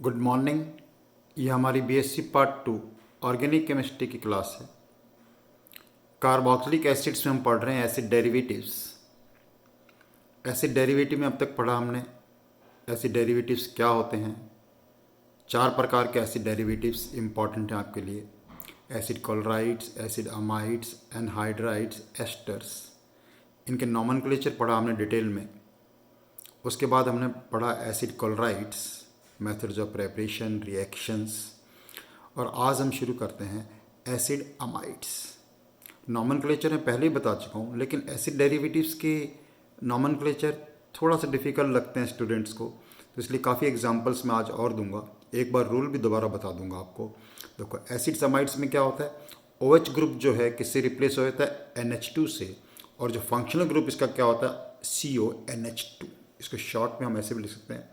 Good morning. ये हमारी BSc part 2 organic chemistry की क्लास है। कार्बोक्सिलिक एसिड्स में हम पढ़ रहे हैं एसिड डेरिवेटिव्स। एसिड डेरिवेटिव में अब तक पढ़ा हमने एसिड डेरिवेटिव्स क्या होते हैं। 4 प्रकार के एसिड डेरिवेटिव्स इंपॉर्टेंट हैं आपके लिए। Acid chlorides, acid amides, anhydrides, asters. इनके नॉमेनक्लेचर पढ़ा हमने डिटेल में। उसके बाद हमने पढ़ा acid chlorides, methods of preparation, reactions, और आज हम शुरू करते हैं एसिड अमाइड्स। नॉमेनक्लेचर मैं पहले ही बता चुका हूँ, लेकिन एसिड डेरिवेटिव्स के नॉमेनक्लेचर थोड़ा सा डिफ़िकल्ट लगते हैं स्टूडेंट्स को, तो इसलिए काफ़ी एग्जांपल्स मैं आज और दूंगा। एक बार रूल भी दोबारा बता दूंगा आपको। देखो, एसिड अमाइड्स में क्या होता है, OH ग्रुप जो है किससे रिप्लेस हो जाता है, NH2 से, और जो फंक्शनल ग्रुप इसका क्या होता है, CONH2। इसको शॉर्ट में हम ऐसे भी लिख सकते हैं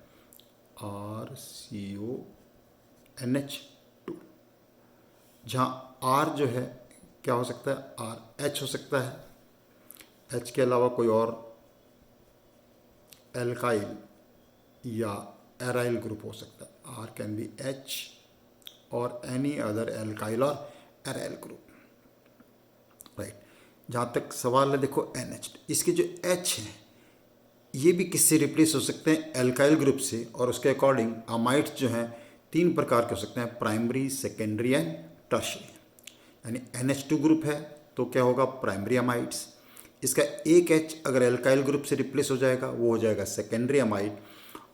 RCONH2, जहाँ R जो है क्या हो सकता है, RH हो सकता है। H के अलावा कोई और एल्काइल या एराइल ग्रुप हो सकता है। R कैन बी H और एनी अदर एल्काइल और एराइल ग्रुप, राइट। जहाँ तक सवाल है, देखो NH, इसके जो H हैं ये भी किससे रिप्लेस हो सकते हैं, एल्काइल ग्रुप से, और उसके अकॉर्डिंग अमाइड्स जो हैं 3 प्रकार के हो सकते हैं, प्राइमरी, सेकेंडरी एंड टर्शियरी। यानी NH2 ग्रुप है तो क्या होगा, प्राइमरी अमाइड्स। इसका एक H अगर एल्काइल ग्रुप से रिप्लेस हो जाएगा वो हो जाएगा सेकेंडरी अमाइड,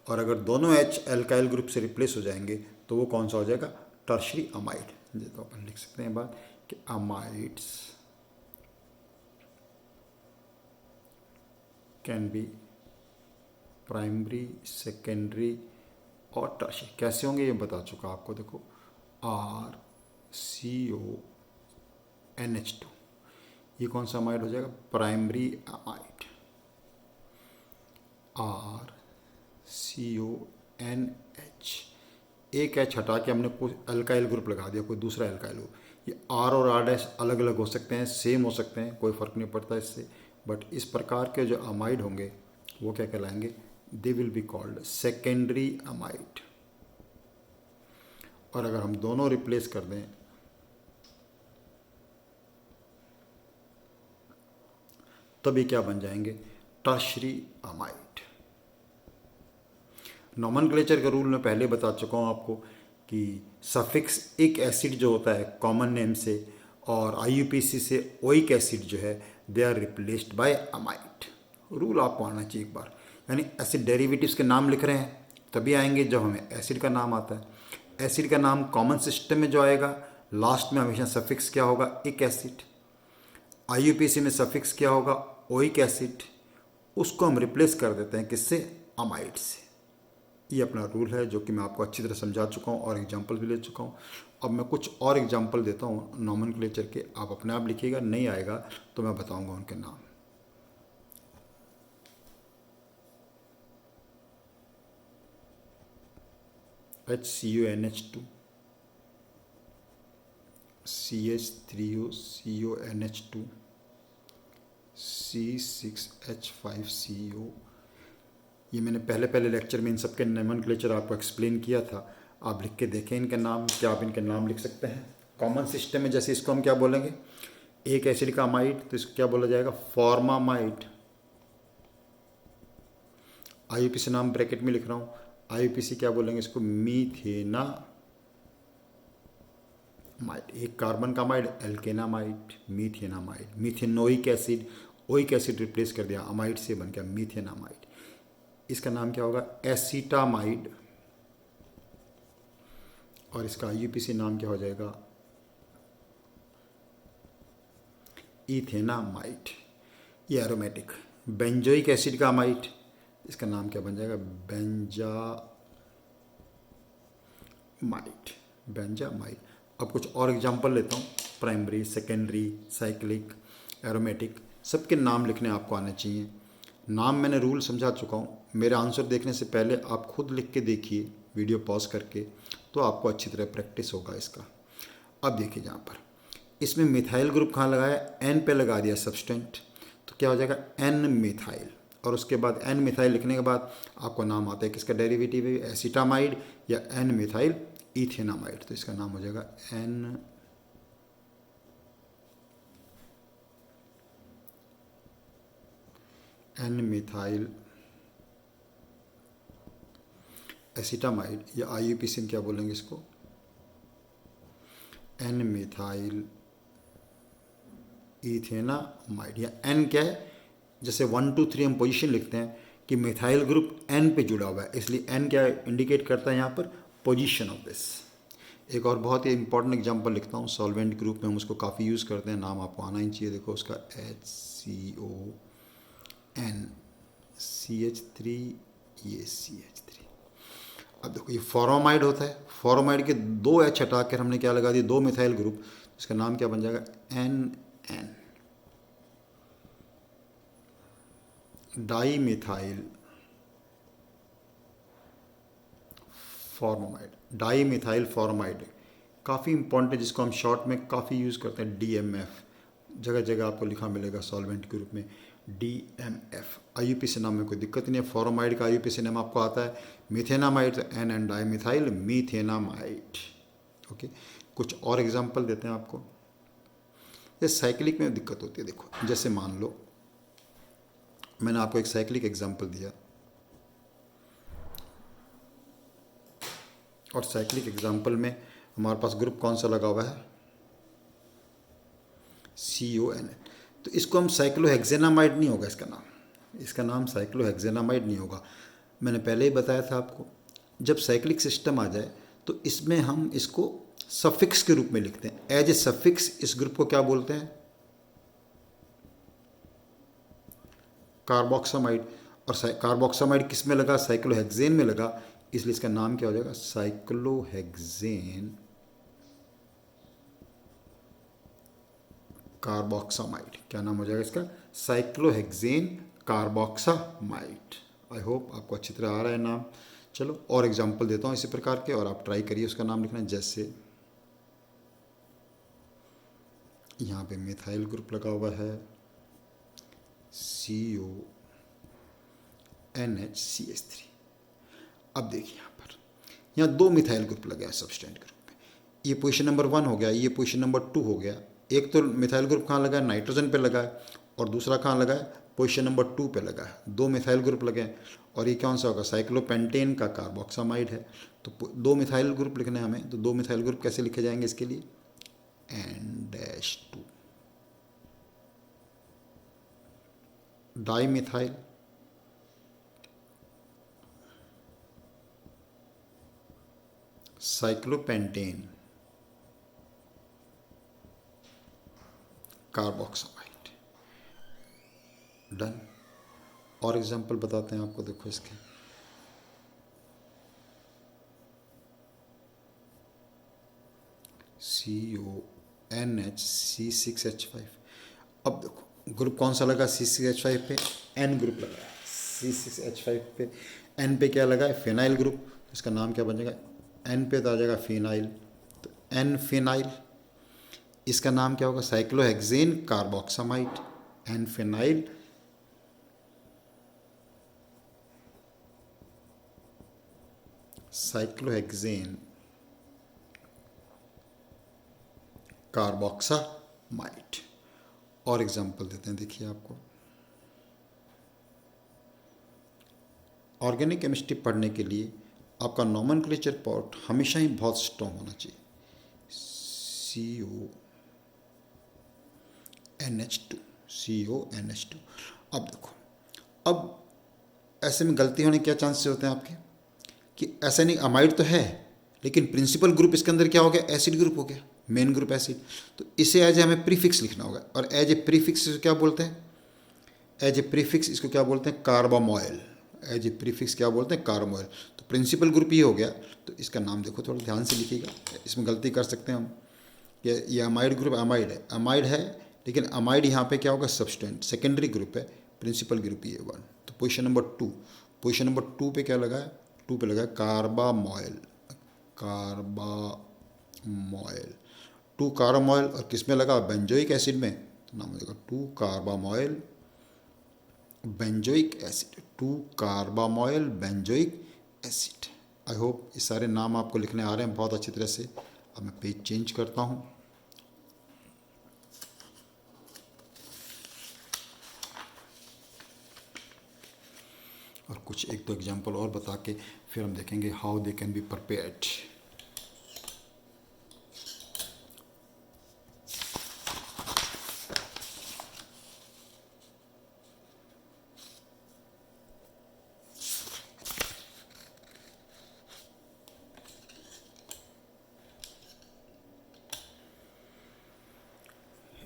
और अगर दोनों H एल्काइल ग्रुप से रिप्लेस हो जाएंगे तो वो कौन सा हो जाएगा, टर्शियरी अमाइड। तो अपन लिख सकते हैं बात कि amides can be primary, secondary और टर्शियरी। कैसे होंगे ये बता चुका आपको। देखो, RCONH2 ये कौन सा अमाइड हो जाएगा, प्राइमरी अमाइड। RCONH, एक H हटा के हमने कोई अल्काइल ग्रुप लगा दिया, कोई दूसरा अल्काइल ग्रुप। ये R और R' अलग अलग हो सकते हैं, सेम हो सकते हैं, कोई फ़र्क नहीं पड़ता इससे। बट इस प्रकार के जो अमाइड होंगे वो क्या कहलाएंगे, they will be called secondary amide. और अगर हम दोनों रिप्लेस कर दें तब ये क्या बन जाएंगे, टर्शियरी अमाइड। नॉमेनक्लेचर का रूल मैं पहले बता चुका हूँ आपको कि सफिक्स एक एसिड जो होता है कॉमन नेम से, और IUPAC से ओइक एसिड जो है, they are replaced by amide. Rule आपको आना चाहिए एक बार। यानी एसिड डेरिवेटिव्स के नाम लिख रहे हैं तभी आएंगे जब हमें एसिड का नाम आता है। एसिड का नाम कॉमन सिस्टम में जो आएगा लास्ट में हमेशा सफिक्स क्या होगा, एक एसिड। IUPAC में सफिक्स क्या होगा, ओइक एसिड। उसको हम रिप्लेस कर देते हैं किससे, अमाइड से। ये अपना रूल है जो कि मैं आपको अच्छी तरह समझा चुका हूँ और एग्जाम्पल भी ले चुका हूँ। अब मैं कुछ और एग्जाम्पल देता हूँ नॉमेनक्लेचर के, आप अपने आप लिखिएगा, नहीं आएगा तो मैं बताऊँगा उनके नाम। HCONH2, CH3CONH2, C6H5CO। ये मैंने पहले लेक्चर में इन सब के नॉमेनक्लेचर आपको एक्सप्लेन किया था। आप लिख के देखें इनके नाम, क्या आप इनके नाम लिख सकते हैं। कॉमन सिस्टम में जैसे इसको हम क्या बोलेंगे, एक एसिड का अमाइड तो इसको क्या बोला जाएगा, फॉर्मामाइड। IUPAC नाम ब्रैकेट में लिख रहा हूँ, IUPAC क्या बोलेंगे इसको, मीथेनामाइड। एक कार्बन का amide alkanamide, methanamide. Methanoic acid, oic acid replace कर दिया अमाइड से, बन गया मीथेनामाइड। इसका नाम क्या होगा, एसीटामाइड। और इसका IUPAC नाम क्या हो जाएगा, इथेनामाइड। ये एरोमेटिक। बेंजोइक एसिड का अमाइड, इसका नाम क्या बन जाएगा, बेंजामाइड। अब कुछ और एग्जांपल लेता हूँ। प्राइमरी, सेकेंडरी, साइक्लिक, एरोमेटिक, सबके नाम लिखने आपको आने चाहिए। नाम मैंने रूल समझा चुका हूँ। मेरे आंसर देखने से पहले आप खुद लिख के देखिए वीडियो पॉज करके, तो आपको अच्छी तरह प्रैक्टिस होगा इसका। अब देखिए यहाँ पर इसमें मिथाइल ग्रुप कहाँ लगाया, N पे लगा दिया सब्सटेंट, तो क्या हो जाएगा, N मिथाइल। और उसके बाद एन मिथाइल लिखने के बाद आपको नाम आता है किसका डेरिवेटिव है, एसिटामाइड या एन मिथाइल इथेनामाइड। तो इसका नाम हो जाएगा एन मिथाइल एसिटामाइड, या IUPAC में क्या बोलेंगे इसको, एन मिथाइल इथेनामाइड। या एन क्या है, जैसे 1 2 3 हम पोजीशन लिखते हैं कि मिथाइल ग्रुप एन पे जुड़ा हुआ है, इसलिए एन क्या इंडिकेट करता है यहाँ पर, पोजीशन ऑफ दिस। एक और बहुत ही इंपॉर्टेंट एग्जांपल लिखता हूँ, सॉल्वेंट ग्रुप में हम उसको काफ़ी यूज़ करते हैं, नाम आपको आना ही चाहिए। देखो उसका HCON CH3, ये CH3। अब देखो ये फॉर्मामाइड होता है, फॉर्मामाइड के 2 H हटा कर हमने क्या लगा दिया, 2 मिथाइल ग्रुप, इसका नाम क्या बन जाएगा, NN, di methyl formamide. Di methyl formamide काफ़ी इंपॉर्टेंट है, जिसको हम शॉर्ट में काफ़ी यूज़ करते हैं, DMF। जगह जगह आपको लिखा मिलेगा सॉल्वेंट के रूप में DMF। IUPAC नाम में कोई दिक्कत नहीं है। फॉर्मामाइड का IUPAC नाम आपको आता है मिथेनामाइड, तो NN डाई मिथाइल मीथेनामाइड। ओके, कुछ और एग्जांपल देते हैं आपको। ये साइक्लिक में दिक्कत होती है, देखो जैसे मान लो मैंने आपको एक साइक्लिक एग्जांपल दिया, और साइक्लिक एग्जांपल में हमारे पास ग्रुप कौन सा लगा हुआ है, CON। तो इसको हम साइक्लोहेक्सेनामाइड नहीं होगा इसका नाम, इसका नाम साइक्लोहेक्सेनामाइड नहीं होगा। मैंने पहले ही बताया था आपको, जब साइक्लिक सिस्टम आ जाए तो इसमें हम इसको सफिक्स के रूप में लिखते हैं, एज ए सफिक्स। इस ग्रुप को क्या बोलते हैं, कार्बोक्सामाइड। और कार्बोक्सामाइड किस में लगा, साइक्लोहेक्सेन में लगा, इसलिए इसका नाम क्या हो जाएगा, साइक्लोहेक्सेन कार्बोक्सामाइड। क्या नाम हो जाएगा इसका, साइक्लोहेक्सेन कार्बोक्सामाइड। आई होप आपको अच्छी तरह आ रहा है नाम। चलो और एग्जांपल देता हूँ इसी प्रकार के, और आप ट्राई करिए उसका नाम लिखना। जैसे यहाँ पे मिथाइल ग्रुप लगा हुआ है, CONHCH3। अब देखिए यहाँ 2 मिथाइल ग्रुप लगे हैं सब्सटेंट ग्रुप में, ये पोजीशन नंबर 1 हो गया, ये पोजीशन नंबर 2 हो गया। एक तो मिथाइल ग्रुप कहाँ लगा है, नाइट्रोजन पे लगा है, और दूसरा कहाँ लगा है, पोजीशन नंबर 2 पे लगा है। 2 मिथाइल ग्रुप लगे हैं, और ये कौन सा होगा, साइक्लोपेंटेन का कार्बोक्सामाइड है। तो 2 मिथाइल ग्रुप लिखने हैं हमें, तो 2 मिथाइल ग्रुप कैसे लिखे जाएंगे इसके लिए, N-2 di methyl cyclopentane carboxamide. Done. और एग्जांपल बताते हैं आपको, देखो इसके CONHC6H5। अब देखो ग्रुप कौन सा लगा, C6H5 पे N ग्रुप लगा है, C6H5 पे N पे क्या लगा है, फिनाइल ग्रुप। इसका नाम क्या बन जाएगा, N पे तो आ जाएगा फिनाइल, तो N फिनाइल। इसका नाम क्या होगा, cyclohexane carboxamide, N phenyl cyclohexane carboxamide. और एग्जांपल देते हैं, देखिए आपको ऑर्गेनिक केमिस्ट्री पढ़ने के लिए आपका नोमेनक्लेचर पार्ट हमेशा ही बहुत स्ट्रॉन्ग होना चाहिए। CONH2। अब देखो, अब ऐसे में गलती होने के क्या चांसेस होते हैं आपके, कि ऐसा नहीं, अमाइड तो है लेकिन प्रिंसिपल ग्रुप इसके अंदर क्या हो गया, एसिड ग्रुप हो गया, मेन ग्रुप एसिड। तो इसे एज ए हमें प्रीफिक्स लिखना होगा, और एज ए प्रीफिक्स क्या बोलते हैं, एज ए प्रीफिक्स इसको क्या बोलते हैं, कार्बामोइल। एज ए प्रीफिक्स क्या बोलते हैं, कार्बामोइल। तो प्रिंसिपल ग्रुप ये हो गया, तो इसका नाम देखो थोड़ा ध्यान से लिखिएगा, इसमें गलती कर सकते हैं हम। ये अमाइड ग्रुप अमाइड है, लेकिन अमाइड यहाँ पे क्या होगा, सब्सटेंट, सेकेंडरी ग्रुप है, प्रिंसिपल ग्रुप ये 1। तो पोजीशन नंबर 2, पोजीशन नंबर 2 पे क्या लगा है, 2 पे लगा है कार्बामोइल, 2 कार्बामोइल। और किस में लगा, बेंजोइक एसिड में, तो नाम हो जाएगा 2 carbamoyl benzoic acid, 2 carbamoyl benzoic acid. I hope ये सारे नाम आपको लिखने आ रहे हैं बहुत अच्छी तरह से। अब मैं पेज चेंज करता हूँ। और कुछ एक दो एग्जांपल और बता के फिर हम देखेंगे how they can be prepared.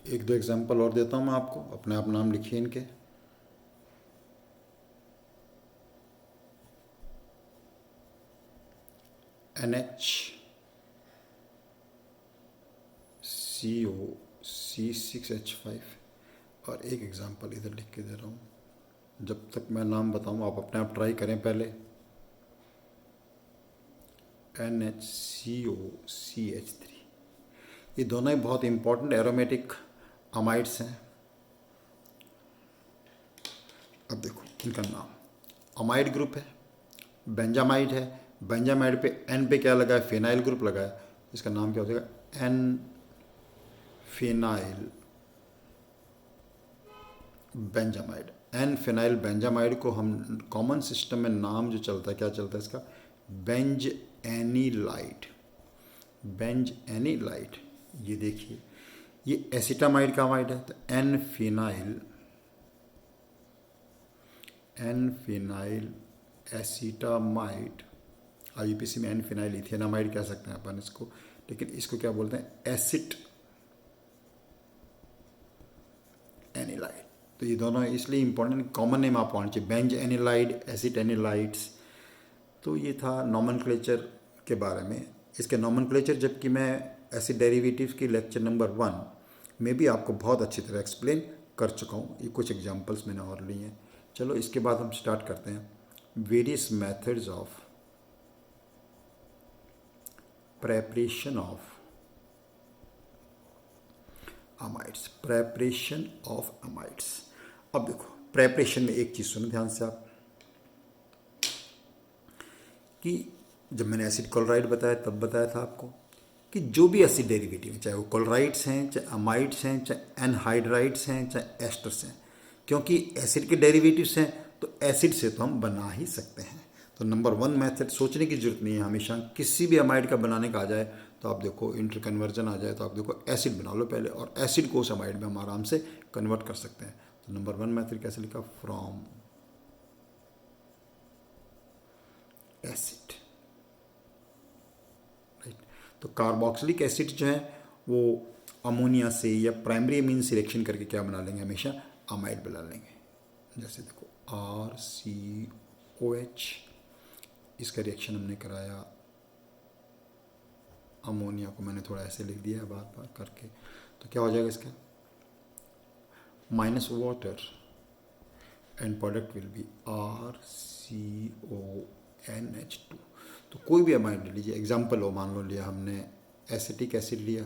एक दो एग्जांपल और देता हूँ मैं आपको, अपने आप नाम लिखिए इनके। NHCO, C6H5। और एक एग्जांपल इधर लिख के दे रहा हूँ, जब तक मैं नाम बताऊँ आप अपने आप ट्राई करें पहले। NHCOCH3। ये दोनों ही बहुत इंपॉर्टेंट एरोमेटिक अमाइड्स हैं। अब देखो इनका नाम, अमाइड ग्रुप है, बेंजामाइड है, बेंजामाइड पे एन पे क्या लगा है, फिनाइल ग्रुप लगा है, इसका नाम क्या हो जाएगा, N phenyl benzamide. N phenyl benzamide को हम कॉमन सिस्टम में नाम जो चलता है, क्या चलता है इसका, बेंज एनीलाइट। बेंज एनीलाइट, ये देखिए ये एसिटामाइड का अमाइड है, तो एन फिनाइल एसिटामाइड। आईयूपीएसी में एन फिनाइल इथेनामाइड कह सकते हैं अपन इसको, लेकिन इसको क्या बोलते हैं, एसिट एनिलाइड। तो ये दोनों इसलिए इंपॉर्टेंट, कॉमन नेम आप होना चाहिए, बेंज एनिलाइड, एसिड एनिलाइड्स। तो ये था नॉमेनक्लेचर के बारे में। इसके नॉमेनक्लेचर जबकि मैं एसिड डेरिवेटिव्स की लेक्चर नंबर 1 में भी आपको बहुत अच्छी तरह एक्सप्लेन कर चुका हूँ। ये कुछ एग्जांपल्स मैंने और लिए हैं। चलो इसके बाद हम स्टार्ट करते हैं, various methods of preparation of amides. Preparation of amides. अब देखो प्रेपरेशन में एक चीज़ सुनो ध्यान से आप, कि जब मैंने एसिड क्लोराइड बताया तब बताया था आपको कि जो भी एसिड डेरिवेटिव हैं, चाहे वो क्लोराइड्स हैं, चाहे अमाइड्स हैं, चाहे एनहाइड्राइड्स हैं, चाहे एस्टर्स हैं, क्योंकि एसिड के डेरिवेटिव्स हैं तो एसिड से तो हम बना ही सकते हैं। तो नंबर 1 मेथड, सोचने की जरूरत नहीं है हमेशा, किसी भी अमाइड का बनाने का आ जाए तो आप देखो, इंटर कन्वर्जन आ जाए तो आप देखो एसिड बना लो पहले, और एसिड को उस अमाइड में हम आराम से कन्वर्ट कर सकते हैं। तो नंबर 1 मेथड कैसे लिखा, फ्रॉम एसिड, राइट। तो कार्बोक्सिलिक एसिड जो है वो अमोनिया से या प्राइमरी अमीन से रिएक्शन करके क्या बना लेंगे, हमेशा अमाइड बना लेंगे। जैसे देखो RCOH, इसका रिएक्शन हमने कराया, अमोनिया को मैंने थोड़ा ऐसे लिख दिया बार बार करके, तो क्या हो जाएगा इसका, minus water and product will be RCONH2। तो कोई भी अमाइड ले लीजिए, एग्जाम्पल हो, मान लो लिया हमने एसिटिक एसिड लिया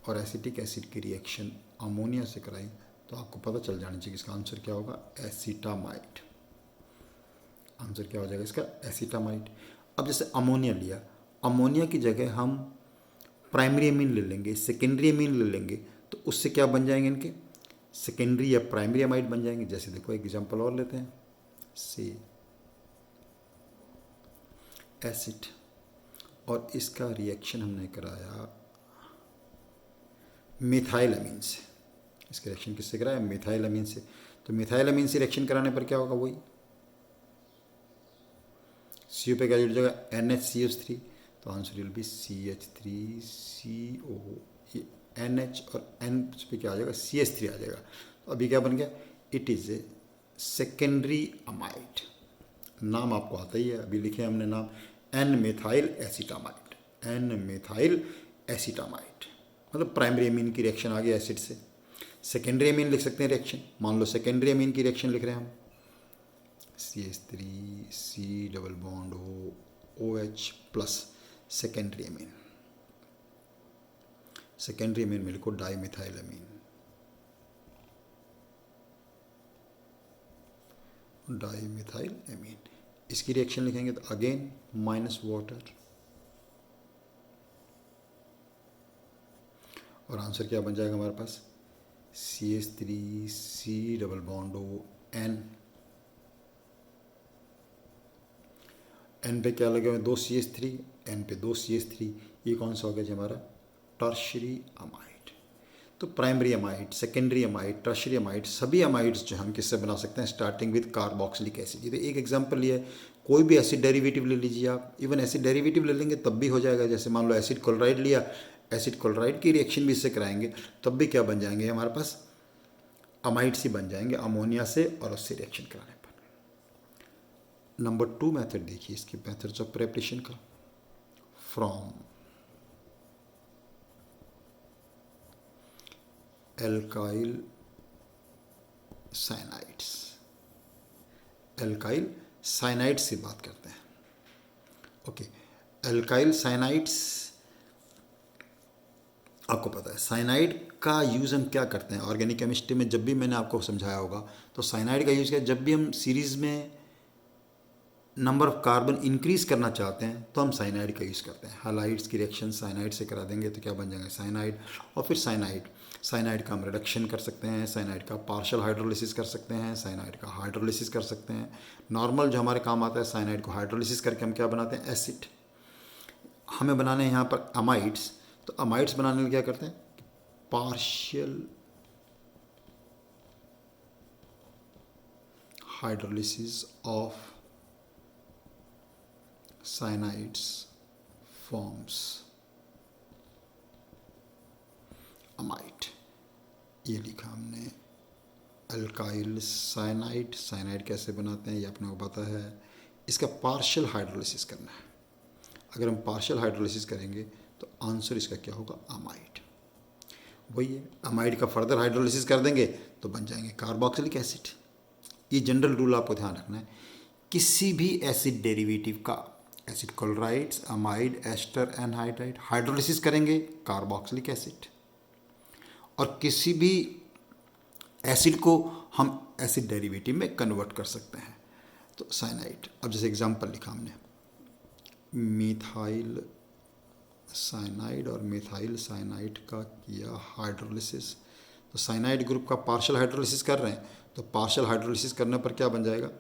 और एसिटिक एसिड की रिएक्शन अमोनिया से कराई, तो आपको पता चल जाना चाहिए इसका आंसर क्या होगा, एसिटामाइड। आंसर क्या हो जाएगा इसका, एसिटामाइड। अब जैसे अमोनिया लिया, अमोनिया की जगह हम प्राइमरी अमीन ले लेंगे, सेकेंडरी अमीन ले लेंगे, तो उससे क्या बन जाएंगे, इनके सेकेंडरी या प्राइमरी अमाइड बन जाएंगे। जैसे देखो एक एग्जांपल और लेते हैं, से एसिड, और इसका रिएक्शन हमने कराया मिथाइल अमीन से। इसका रिएक्शन किससे कराया, मिथाइल अमीन से। तो मिथाइल अमीन से रिएक्शन कराने पर क्या होगा, वही CO पे क्या जुड़ जाएगा, NHCH3। तो आंसर विल बी CH3CO। ये NH और N पे क्या आ जाएगा, CH3 आ जाएगा। तो अभी क्या बन गया, it is a secondary amide. नाम आपको आता ही है, अभी लिखे हमने नाम, N methyl acetamide. N methyl acetamide मतलब प्राइमरी अमीन की रिएक्शन आ गई एसिड से। सेकेंडरी अमीन लिख सकते हैं रिएक्शन, मान लो सेकेंडरी अमीन की रिएक्शन लिख रहे हैं हम, CH3C double bond OH plus secondary amine, secondary amine में लिखो di methyl amine. Di methyl amine. इसकी रिएक्शन लिखेंगे तो अगेन माइनस वाटर, और आंसर क्या बन जाएगा हमारे पास, CH3 C double bond O N, N पे क्या लगे हुए, 2 CH3, N पे 2 CH3, ये कौन सा हो गया जी हमारा, टर्शरी अमाइड। तो primary amide, secondary amide, tertiary amide, सभी अमाइड्स जो हम किससे बना सकते हैं, स्टार्टिंग विद कार्बोक्सिलिक एसिड। ये तो एक एग्जांपल लिया है, कोई भी एसिड डेरिवेटिव ले लीजिए आप, इवन एसिड डेरिवेटिव ले लेंगे तब भी हो जाएगा। जैसे मान लो एसिड क्लोराइड लिया, एसिड क्लोराइड की रिएक्शन भी इससे कराएंगे तब भी क्या बन जाएंगे हमारे पास, अमाइड्स ही बन जाएंगे अमोनिया से और उससे रिएक्शन कराने पर। नंबर 2 मेथड देखिए, इसकी मेथड्स ऑफ प्रेपरेशन का, from alkyl cyanides, alkyl cyanides से बात करते हैं। ओके, एल्काइल साइनाइड्स, आपको पता है साइनाइड का यूज़ हम क्या करते हैं ऑर्गेनिक केमिस्ट्री में, जब भी मैंने आपको समझाया होगा तो साइनाइड का यूज़ किया, जब भी हम सीरीज़ में नंबर ऑफ कार्बन इंक्रीज करना चाहते हैं तो हम साइनाइड का यूज़ करते हैं। हैलाइड्स की रिएक्शन साइनाइड से करा देंगे तो क्या बन जाएंगे, साइनाइड। और फिर साइनाइड का हम रिडक्शन कर सकते हैं, साइनाइड का पार्शियल हाइड्रोलिसिस कर सकते हैं, साइनाइड का हाइड्रोलिसिस कर सकते हैं। नॉर्मल जो हमारे काम आता है, साइनाइड को हाइड्रोलिसिस करके हम क्या बनाते हैं, एसिड। हमें बनाने हैं यहाँ पर अमाइड्स, तो अमाइड्स बनाने के लिए क्या करते हैं, partial hydrolysis of cyanides forms amide. ये लिखा हमने अल्काइल साइनाइड। साइनाइड कैसे बनाते हैं ये अपने को पता है, इसका पार्शियल हाइड्रोलिसिस करना है। अगर हम पार्शियल हाइड्रोलिसिस करेंगे तो आंसर इसका क्या होगा, अमाइड। वही है, अमाइड का फर्दर हाइड्रोलिसिस कर देंगे तो बन जाएंगे कार्बोक्सिलिक एसिड। ये जनरल रूल आपको ध्यान रखना है, किसी भी एसिड डेरिवेटिव का, acid chlorides, amide, ester, anhydride, hydrolysis करेंगे कार्बोक्सिलिक एसिड। और किसी भी एसिड को हम एसिड डेरिवेटिव में कन्वर्ट कर सकते हैं। तो साइनाइड, अब जैसे एग्जांपल लिखा हमने, मिथाइल साइनाइड और मिथाइल साइनाइड का किया हाइड्रोलिसिस, तो साइनाइड ग्रुप का पार्शियल हाइड्रोलिसिस कर रहे हैं, तो पार्शियल हाइड्रोलिसिस करने पर क्या बन जाएगा,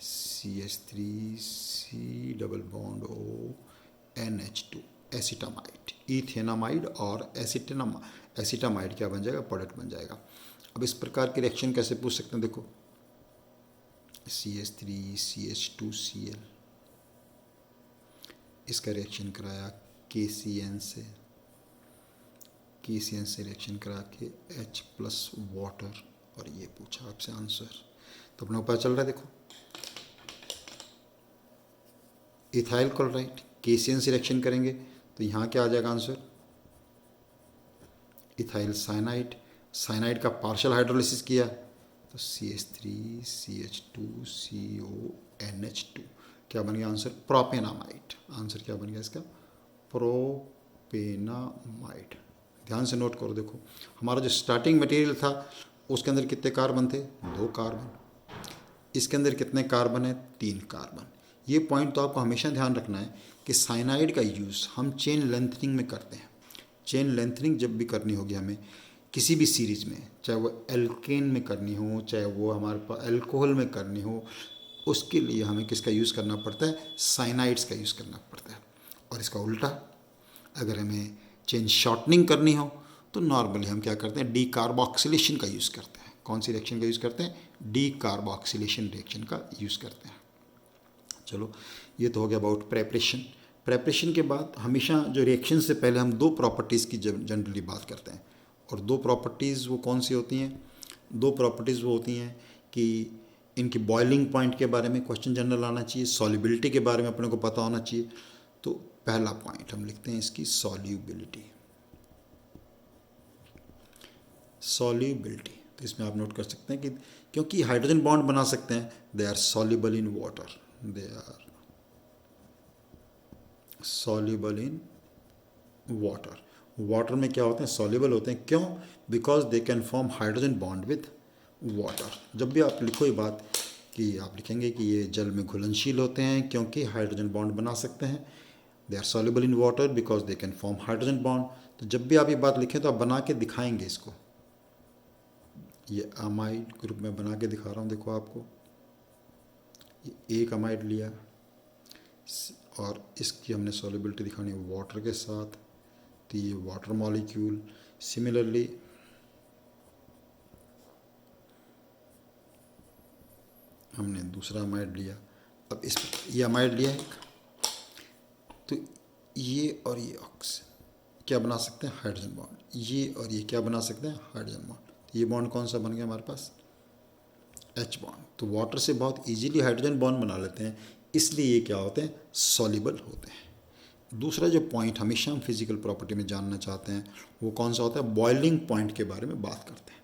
CH3 C double bond O NH2 acetamide, ethanamide और एसिटामाइड क्या बन जाएगा, प्रोडक्ट बन जाएगा। अब इस प्रकार की रिएक्शन कैसे पूछ सकते हैं, देखो CH3 CH2Cl, इसका रिएक्शन कराया KCN से रिएक्शन करा के H प्लस वाटर, और ये पूछा आपसे आंसर, तो अपने को पता चल रहा है। देखो इथाइल क्लोराइड KCN से रिएक्शन करेंगे तो यहाँ क्या आ जाएगा आंसर, इथाइल साइनाइड। साइनाइड का पार्शियल हाइड्रोलिसिस किया तो CH3 CH2CO NH2, क्या बन गया आंसर, प्रोपेनामाइड। आंसर क्या बन गया इसका, प्रोपेनामाइड। ध्यान से नोट करो, देखो हमारा जो स्टार्टिंग मटेरियल था उसके अंदर कितने कार्बन थे, 2 कार्बन, इसके अंदर कितने कार्बन है, 3 कार्बन। ये पॉइंट तो आपको हमेशा ध्यान रखना है कि साइनाइड का यूज़ हम चेन लेंथनिंग में करते हैं। चेन लेंथनिंग जब भी करनी होगी हमें किसी भी सीरीज़ में, चाहे वो एल्केन में करनी हो, चाहे वो हमारे पास अल्कोहल में करनी हो, उसके लिए हमें किसका यूज़ करना पड़ता है, साइनाइड्स का यूज़ करना पड़ता है। और इसका उल्टा, अगर हमें चेन शॉर्टनिंग करनी हो तो नॉर्मली हम क्या करते हैं, डी कार्बोक्सिलेशन का यूज़ करते हैं। कौन सी रिएक्शन का यूज़ करते हैं, डी कार्बोक्सिलेशन रिएक्शन का यूज़ करते हैं। चलो ये तो हो गया अबाउट प्रेपरेशन। प्रेपरेशन के बाद हमेशा जो रिएक्शन से पहले हम 2 प्रॉपर्टीज़ की जनरली बात करते हैं, और 2 प्रॉपर्टीज़ वो कौन सी होती हैं, 2 प्रॉपर्टीज़ वो होती हैं कि इनकी बॉइलिंग पॉइंट के बारे में क्वेश्चन जनरल आना चाहिए, सॉल्युबिलिटी के बारे में अपने को पता होना चाहिए। तो पहला पॉइंट हम लिखते हैं इसकी सॉल्युबिलिटी। सॉल्युबिलिटी, तो इसमें आप नोट कर सकते हैं कि क्योंकि हाइड्रोजन बॉन्ड बना सकते हैं, they are soluble in water, they are soluble in water. Water में क्या होते हैं, सॉल्युबल होते हैं। क्यों, because they can form hydrogen bond with water. जब भी आप लिखो ये बात कि आप लिखेंगे कि ये जल में घुलनशील होते हैं क्योंकि हाइड्रोजन बॉन्ड बना सकते हैं। They are soluble in water because they can form hydrogen bond. तो जब भी आप ये बात लिखें तो आप बना के दिखाएंगे इसको। ये अमाइड ग्रुप में बना के दिखा रहा हूँ, देखो आपको ये एक अमाइड लिया और इसकी हमने सॉल्युबिलिटी दिखानी है वाटर के साथ, तो ये वाटर मॉलिक्यूल। सिमिलरली हमने दूसरा अमाइड लिया, अब इस ये अमाइड लिया है, तो ये और ये ऑक्सीजन क्या बना सकते हैं, हाइड्रोजन बॉन्ड। ये और ये क्या बना सकते हैं, हाइड्रोजन बॉन्ड। ये बॉन्ड कौन सा बन गया हमारे पास, एच बॉन्ड। तो वाटर से बहुत इजीली हाइड्रोजन बॉन्ड बना लेते हैं, इसलिए ये क्या होते हैं, सॉल्युबल होते हैं। दूसरा जो पॉइंट हमेशा हम फिजिकल प्रॉपर्टी में जानना चाहते हैं वो कौन सा होता है, बॉइलिंग पॉइंट के बारे में बात करते हैं।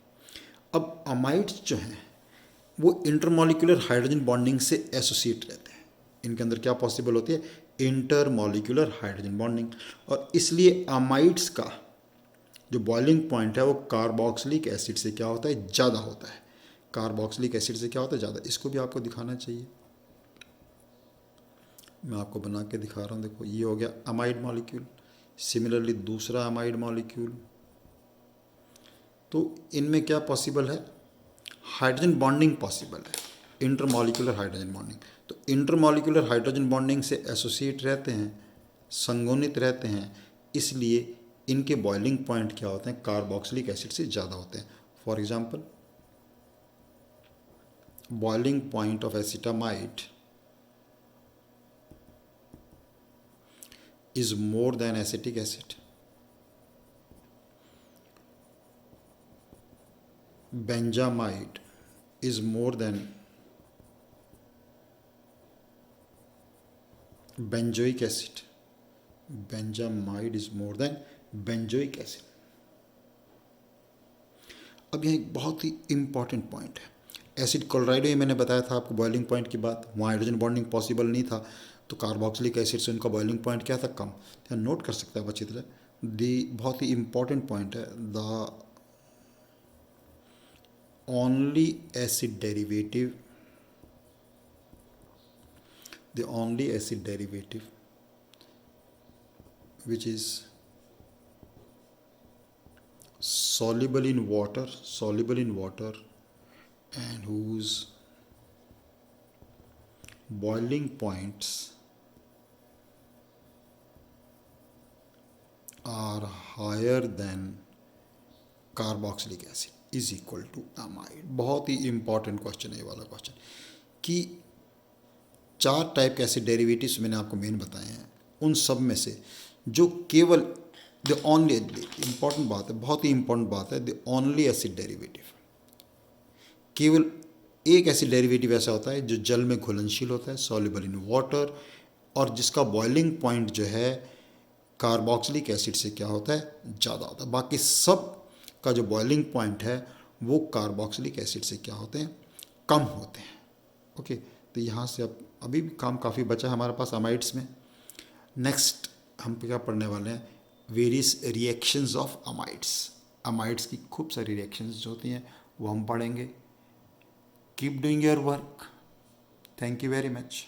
अब अमाइड्स जो हैं वो इंटरमॉलिक्यूलर हाइड्रोजन बॉन्डिंग से एसोसिएट रहते हैं। इनके अंदर क्या पॉसिबल होती है, इंटरमॉलिक्यूलर हाइड्रोजन बॉन्डिंग। और इसलिए अमाइड्स का जो बॉइलिंग पॉइंट है वो कार्बोक्सिलिक एसिड से क्या होता है, ज़्यादा होता है। कार्बोक्सिलिक एसिड से क्या होता है, ज़्यादा। इसको भी आपको दिखाना चाहिए, मैं आपको बना के दिखा रहा हूँ। देखो ये हो गया अमाइड मॉलिक्यूल, सिमिलरली दूसरा अमाइड मॉलिक्यूल। तो इनमें क्या पॉसिबल है, हाइड्रोजन बॉन्डिंग पॉसिबल है, इंटरमॉलिक्यूलर हाइड्रोजन बॉन्डिंग। तो इंटरमॉलिक्यूलर हाइड्रोजन बॉन्डिंग से एसोसिएट रहते हैं, संगोनित रहते हैं, इसलिए इनके बॉइलिंग पॉइंट क्या होते हैं, कार्बोक्सिलिक एसिड से ज़्यादा होते हैं। For example boiling point of acetamide is more than acetic acid. Benzamide is more than benzoic acid. Benzamide is more than benzoic acid. अब यह एक बहुत ही इंपॉर्टेंट पॉइंट है। एसिड क्लोराइड में मैंने बताया था आपको बॉइलिंग पॉइंट की बात, वहाँ हाइड्रोजन बॉन्डिंग पॉसिबल नहीं था, तो कार्बोक्सिलिक एसिड से उनका बॉइलिंग पॉइंट क्या था, कम। तो नोट कर सकते हैं आप अच्छी तरह, बहुत ही इंपॉर्टेंट पॉइंट है। The only acid derivative which is soluble in water and whose boiling points are higher than carboxylic acid is equal to amide। बहुत ही इंपॉर्टेंट क्वेश्चन है ये वाला क्वेश्चन, कि 4 टाइप के एसिड डेरिवेटिव्स मैंने आपको मेन बताए हैं, उन सब में से जो केवल द ओनली, इंपॉर्टेंट बात है, बहुत ही इंपॉर्टेंट बात है, द ओनली एसिड डेरिवेटिव, केवल एक एसिड डेरिवेटिव ऐसा होता है जो जल में घुलनशील होता है, सॉल्युबल इन वाटर, और जिसका बॉइलिंग पॉइंट जो है कार्बोक्सिलिक एसिड से क्या होता है, ज़्यादा होता है। बाकी सब का जो बॉइलिंग पॉइंट है वो कार्बोक्सिलिक एसिड से क्या होते हैं, कम होते हैं। ओके, तो यहाँ से अब अभी भी काम काफ़ी बचा है हमारे पास अमाइड्स में। नेक्स्ट हम क्या पढ़ने वाले हैं, various reactions of amides. Amides की खूब सारी रिएक्शंस जो होती हैं वो हम पढ़ेंगे। Keep doing your work. Thank you very much.